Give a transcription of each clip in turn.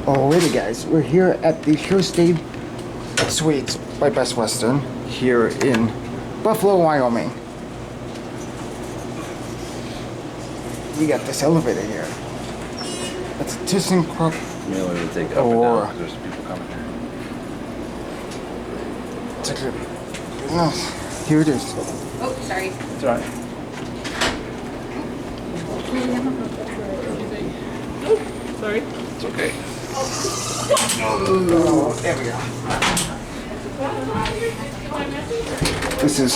Alrighty guys, we're here at the SureStay Suites by Best Western here in Buffalo, Wyoming. We got this elevator here. It's a ThyssenKrupp Mainly to take up Aurora. and down because there's people coming here. Check it. Here it is. Oh, sorry. It's alright. Sorry. It's okay. Oh, there we go. This is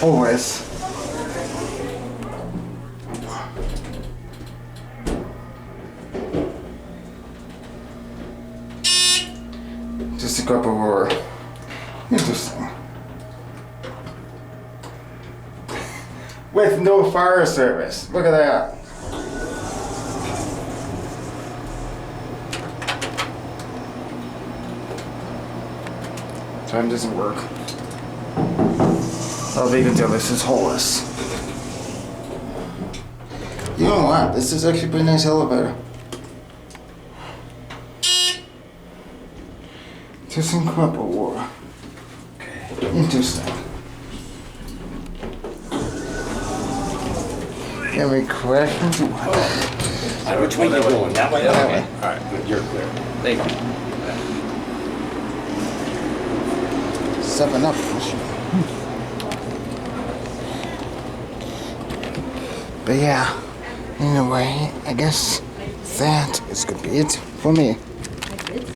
always ThyssenKrupp Aurora. Interesting. With no fire service. Look at that. Time doesn't work. I'll leave until this is holeless. You know what? This is actually a pretty nice elevator. ThyssenKrupp Aurora. Interesting. Any questions? Which way you going? That way? That way. Alright, good. You're clear. Thank you. 7-Up. But yeah, anyway, I guess that is gonna be it for me.